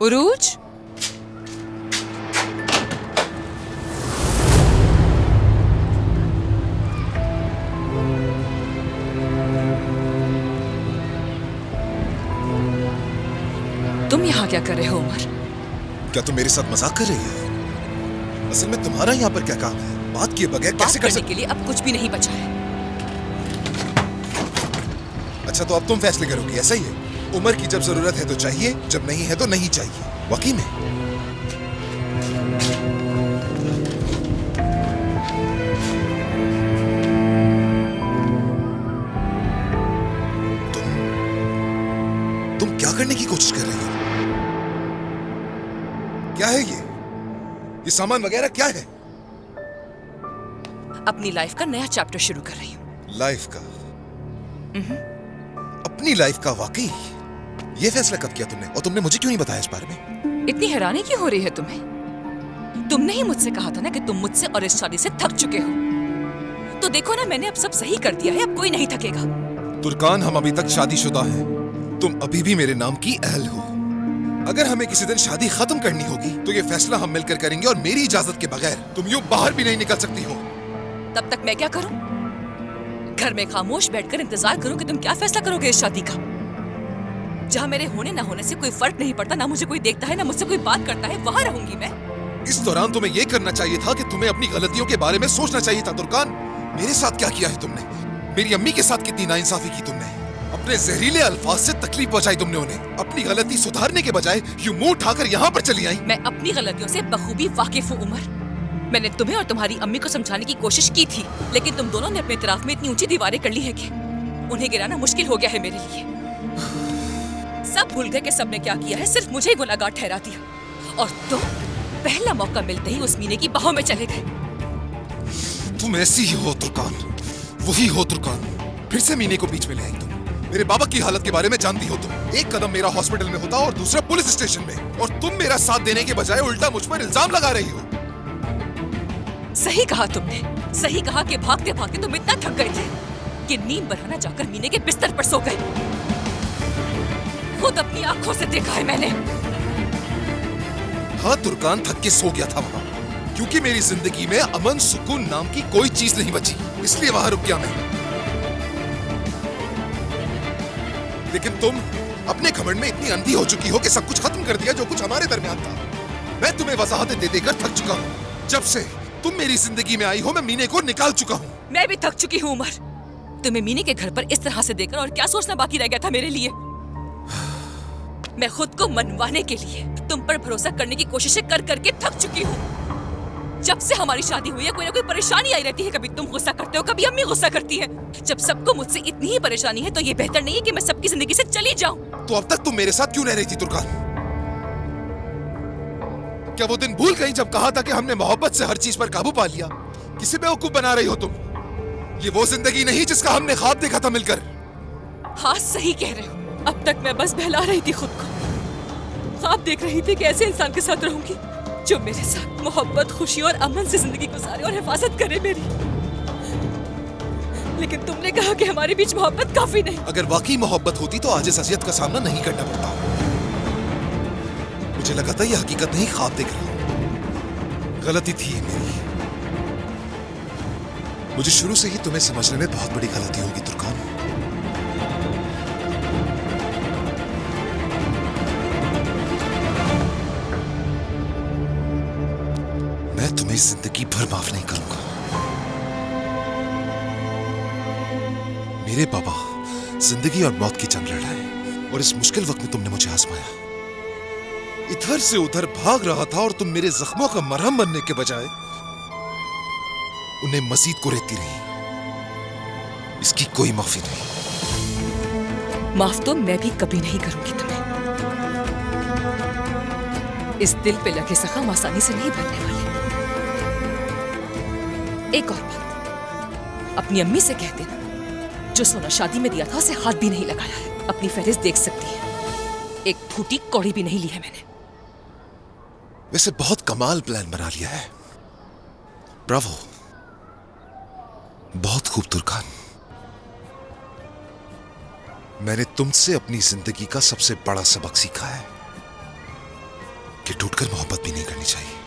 उरूज, तुम यहाँ क्या कर रहे हो उमर? क्या तुम मेरे साथ मजाक कर रही हो? असल में तुम्हारा यहाँ पर क्या काम है? बात किए बगैर कैसे कर सकते? के लिए अब कुछ भी नहीं बचा है। अच्छा तो अब तुम फैसले करोगी, ऐसा ही है? उमर की जब जरूरत है तो चाहिए, जब नहीं है तो नहीं चाहिए। वाकई में तुम क्या करने की कोशिश कर रही हो? क्या है ये सामान वगैरह क्या है? अपनी लाइफ का नया चैप्टर शुरू कर रही हूँ। लाइफ का? अपनी लाइफ का? वाकई ये फैसला कब किया तुमने, और तुमने मुझे क्यों नहीं बताया इस बारे में? इतनी हैरानी क्यों हो रही है तुम्हें? तुमने ही मुझसे कहा था ना कि तुम मुझसे और इस शादी से थक चुके हो। तो देखो ना, मैंने अब सब सही कर दिया है, अब कोई नहीं थकेगा। तुर्कान, हम अभी तक शादीशुदा हैं। तुम अभी भी मेरे नाम की अहल हो। अगर हमें किसी दिन शादी खत्म करनी होगी तो ये फैसला हम मिलकर करेंगे, और मेरी इजाजत के बगैर तुम यूं बाहर भी नहीं निकल सकती हो। तब तक मैं क्या करूं? घर में खामोश बैठकर इंतजार करूं कि तुम क्या फैसला करोगे इस शादी का? जहां मेरे होने ना होने से कोई फर्क नहीं पड़ता, ना मुझे कोई देखता है, ना मुझसे कोई बात करता है, वहां रहूंगी मैं। इस दौरान तुम्हें ये करना चाहिए था कि तुम्हें अपनी गलतियों के बारे में सोचना चाहिए था। तुर्कान, मेरे साथ क्या किया है तुमने? मेरी अम्मी के साथ कितनी नाइंसाफी की तुमने। अपने जहरीले अल्फाज से तकलीफ पहुंचाई तुमने उन्हें। अपनी गलती सुधारने के बजाय यूं मुंह उठाकर यहाँ पर चली आई। मैं अपनी गलतियों से बखूबी वाकिफ हूँ उमर। मैंने तुम्हें और तुम्हारी अम्मी को समझाने की कोशिश की थी, लेकिन तुम दोनों ने अपने तरफ में इतनी ऊंची दीवारें कर ली है कि उन्हें गिराना मुश्किल हो गया है मेरे लिए। सब भूल गए कि सबने क्या किया है, सिर्फ मुझे ही गुनहगार ठहरा दिया। और तुम पहला मौका मिलते ही उस मीने की बाहों में चले गए। तुम ऐसी ही हो तुर्कान, वही हो तुर्कान। फिर से मीने को बीच में ले आई तुम। मेरे बाबा की हालत के बारे में जानती हो तुम। एक कदम मेरा हॉस्पिटल में होता और दूसरा पुलिस स्टेशन में, और तुम मेरा साथ देने के बजाय उल्टा मुझ पर इल्जाम लगा रही हो। सही कहा तुमने, सही कहा कि भागते भागते तुम इतना थक गए थे कि नींद बरहाना जाकर मीने के बिस्तर पर सो गए। खुद अपनी आंखों से देखा है मैंने। हाँ तुर्कान, थक के सो गया था वहाँ, क्योंकि मेरी जिंदगी में अमन सुकून नाम की कोई चीज नहीं बची, इसलिए वहां रुक गया मैं। लेकिन तुम अपने घमंड में इतनी अंधी हो चुकी हो कि सब कुछ खत्म कर दिया जो कुछ हमारे दरमियान था। मैं तुम्हें वजाहतें दे देकर थक चुका हूँ। जब से तुम मेरी जिंदगी में आई हो, मैं मीने को निकाल चुका हूँ। मैं भी थक चुकी हूँ उमर। तुम्हें मीने के घर पर इस तरह से देखकर और क्या सोचना बाकी रह गया था मेरे लिए? मैं खुद को मनवाने के लिए तुम पर भरोसा करने की कोशिशें कर करके थक चुकी हूँ। जब से हमारी शादी हुई है कोई ना कोई परेशानी आई रहती है। कभी तुम गुस्सा करते हो, कभी अम्मी गुस्सा करती है। जब सबको मुझसे इतनी ही परेशानी है तो ये बेहतर नहीं है कि मैं सबकी जिंदगी से चली जाऊं। तो अब तक तुम मेरे साथ क्यों रह रही थी तुर्कान? क्या वो दिन भूल गई जब कहा था कि हमने मोहब्बत से हर चीज पर काबू पा लिया? किसे बेवकूफ बना रही हो तुम? ये वो जिंदगी नहीं जिसका हमने ख्वाब देखा था मिलकर। हाँ सही कह रहे हो। अब तक मैं बस बहला रही थी खुद को। ख्वाब देख रही थी कि ऐसे इंसान के साथ रहूंगी जो मेरे साथ मोहब्बत, खुशी और अमन से जिंदगी गुजारे और हिफाजत करे मेरी। लेकिन तुमने कहा कि हमारे बीच मोहब्बत काफी नहीं। अगर वाकई मोहब्बत होती तो आज इस अज़ियत का सामना नहीं करना पड़ता। मुझे लगा था ये हकीकत नहीं, ख्वाब देख रही हूं। गलती थी ये मेरी। मुझे शुरू से ही तुम्हें समझने में बहुत बड़ी गलती होगी तुर्कान। मैं तुम्हें जिंदगी भर माफ नहीं करूंगा। मेरे बाबा जिंदगी और मौत की जंग लड़ाए, और इस मुश्किल वक्त में तुमने मुझे आजमाया। इधर से उधर भाग रहा था और तुम मेरे जख्मों का मरहम बनने के बजाय उन्हें मजीद कुरेदती रही। इसकी कोई माफी नहीं। माफ तो मैं भी कभी नहीं करूंगी तुम्हें। इस दिल पे लगे जख्म आसानी से नहीं भरने वाले। एक और बात, अपनी अम्मी से कह देना जो सोना शादी में दिया था उसे हाथ भी नहीं लगाया है। अपनी फहरिस्त देख सकती है, एक फूटी कौड़ी भी नहीं ली है मैंने। वैसे बहुत कमाल प्लान बना लिया है। ब्रावो, बहुत खूब तुर्कान। मैंने तुमसे अपनी जिंदगी का सबसे बड़ा सबक सीखा है। कि टूटकर मोहब्बत भी नहीं करनी चाहिए।